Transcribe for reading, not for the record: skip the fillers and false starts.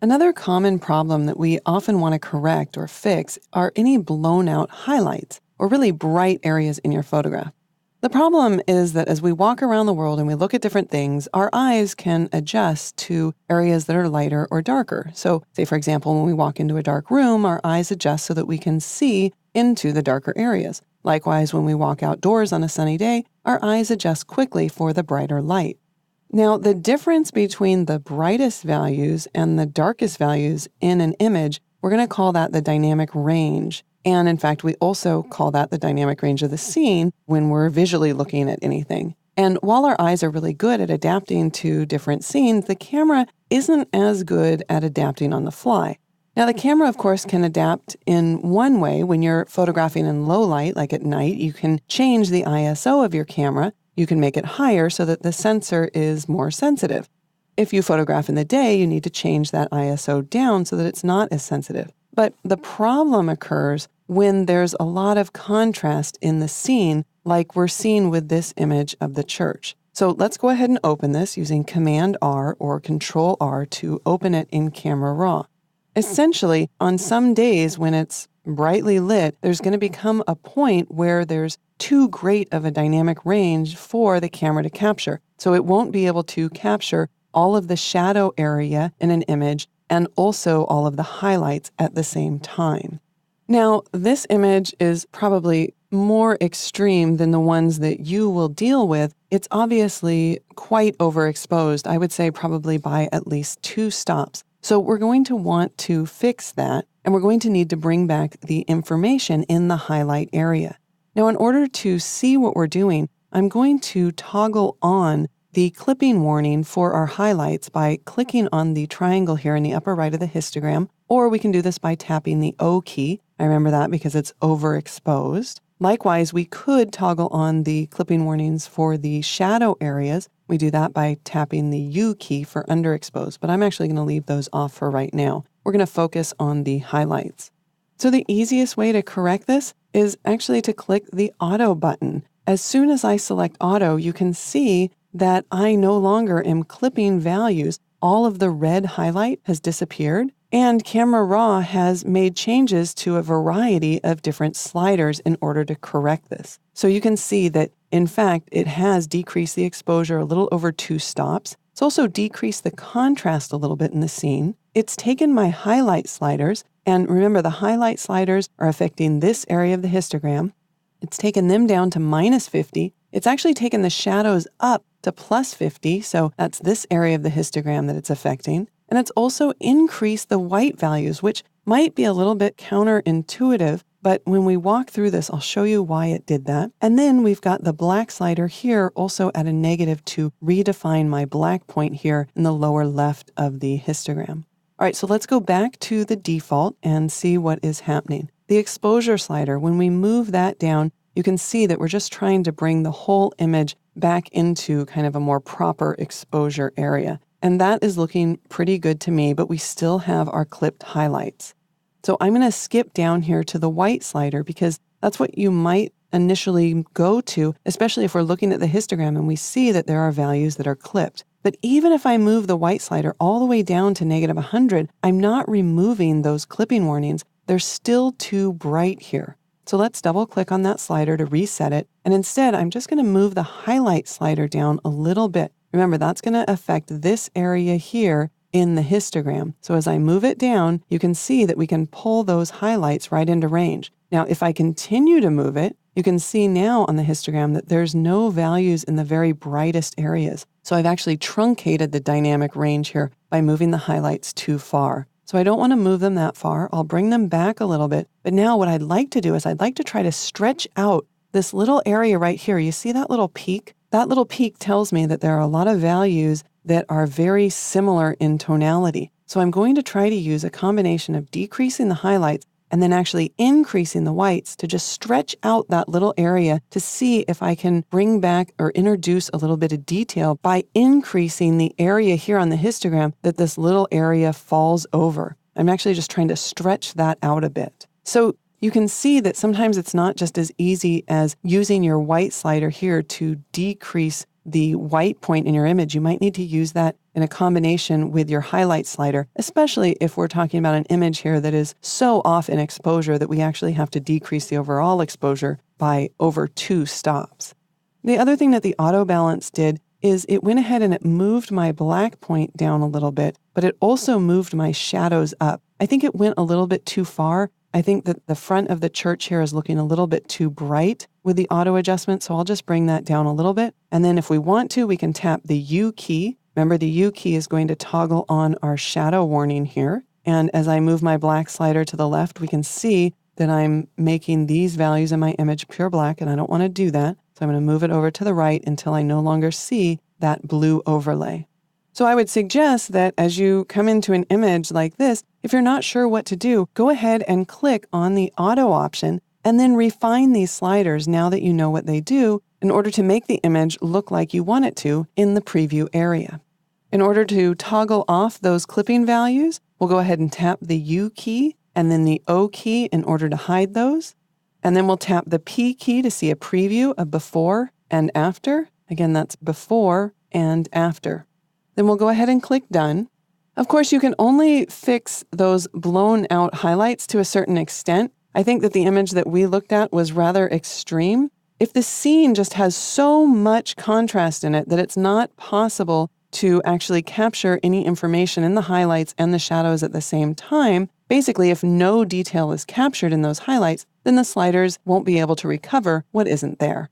Another common problem that we often want to correct or fix are any blown out highlights or really bright areas in your photograph. The problem is that as we walk around the world and we look at different things, our eyes can adjust to areas that are lighter or darker. So, say for example, when we walk into a dark room, our eyes adjust so that we can see into the darker areas. Likewise, when we walk outdoors on a sunny day, our eyes adjust quickly for the brighter light. Now, the difference between the brightest values and the darkest values in an image, we're going to call that the dynamic range. And in fact, we also call that the dynamic range of the scene when we're visually looking at anything. And while our eyes are really good at adapting to different scenes, the camera isn't as good at adapting on the fly. Now, the camera, of course, can adapt in one way. When you're photographing in low light, like at night, you can change the ISO of your camera. You can make it higher so that the sensor is more sensitive. If you photograph in the day, you need to change that ISO down so that it's not as sensitive. But the problem occurs when there's a lot of contrast in the scene, like we're seeing with this image of the church. So let's go ahead and open this using Command R or Control R to open it in Camera Raw. Essentially, on some days when it's brightly lit, there's going to become a point where there's too great of a dynamic range for the camera to capture. So it won't be able to capture all of the shadow area in an image and also all of the highlights at the same time. Now, this image is probably more extreme than the ones that you will deal with. It's obviously quite overexposed, I would say probably by at least 2 stops. So we're going to want to fix that, and we're going to need to bring back the information in the highlight area. Now, in order to see what we're doing, I'm going to toggle on the clipping warning for our highlights by clicking on the triangle here in the upper right of the histogram, or we can do this by tapping the O key. I remember that because it's overexposed. Likewise, we could toggle on the clipping warnings for the shadow areas. We do that by tapping the U key for underexposed, but I'm actually going to leave those off for right now. We're going to focus on the highlights. So the easiest way to correct this is actually to click the Auto button. As soon as I select Auto, you can see that I no longer am clipping values. All of the red highlight has disappeared, and Camera Raw has made changes to a variety of different sliders in order to correct this. So you can see that, in fact, it has decreased the exposure a little over 2 stops. It's also decreased the contrast a little bit in the scene. It's taken my highlight sliders, and remember, the highlight sliders are affecting this area of the histogram. It's taken them down to -50. It's actually taken the shadows up to +50, so that's this area of the histogram that it's affecting. And it's also increased the white values, which might be a little bit counterintuitive, but when we walk through this, I'll show you why it did that. And then we've got the black slider here also at a negative to redefine my black point here in the lower left of the histogram. All right, so let's go back to the default and see what is happening. The exposure slider, when we move that down, you can see that we're just trying to bring the whole image back into kind of a more proper exposure area. And that is looking pretty good to me, but we still have our clipped highlights. So I'm going to skip down here to the white slider because that's what you might initially go to, especially if we're looking at the histogram and we see that there are values that are clipped. But even if I move the white slider all the way down to -100, I'm not removing those clipping warnings. They're still too bright here. So let's double click on that slider to reset it. And instead, I'm just going to move the highlight slider down a little bit. Remember, that's going to affect this area here in the histogram. So as I move it down, you can see that we can pull those highlights right into range. Now, if I continue to move it, you can see now on the histogram that there's no values in the very brightest areas. So I've actually truncated the dynamic range here by moving the highlights too far. So I don't want to move them that far. I'll bring them back a little bit. But now what I'd like to do is I'd like to try to stretch out this little area right here. You see that little peak? That little peak tells me that there are a lot of values that are very similar in tonality. So I'm going to try to use a combination of decreasing the highlights and then actually increasing the whites to just stretch out that little area to see if I can bring back or introduce a little bit of detail by increasing the area here on the histogram that this little area falls over. I'm actually just trying to stretch that out a bit. So you can see that sometimes it's not just as easy as using your white slider here to decrease the white point in your image, you might need to use that in a combination with your highlight slider, especially if we're talking about an image here that is so off in exposure that we actually have to decrease the overall exposure by over 2 stops. The other thing that the auto balance did is it went ahead and it moved my black point down a little bit, but it also moved my shadows up. I think it went a little bit too far. I think that the front of the church here is looking a little bit too bright with the auto adjustment, so I'll just bring that down a little bit. And then if we want to, we can tap the U key. Remember, the U key is going to toggle on our shadow warning here. And as I move my black slider to the left, we can see that I'm making these values in my image pure black, and I don't want to do that. So I'm going to move it over to the right until I no longer see that blue overlay. So I would suggest that as you come into an image like this, if you're not sure what to do, go ahead and click on the auto option and then refine these sliders now that you know what they do in order to make the image look like you want it to in the preview area. In order to toggle off those clipping values, we'll go ahead and tap the U key and then the O key in order to hide those. And then we'll tap the P key to see a preview of before and after. Again, that's before and after. Then we'll go ahead and click Done. Of course, you can only fix those blown out highlights to a certain extent. I think that the image that we looked at was rather extreme. If the scene just has so much contrast in it that it's not possible to actually capture any information in the highlights and the shadows at the same time, basically, if no detail is captured in those highlights, then the sliders won't be able to recover what isn't there.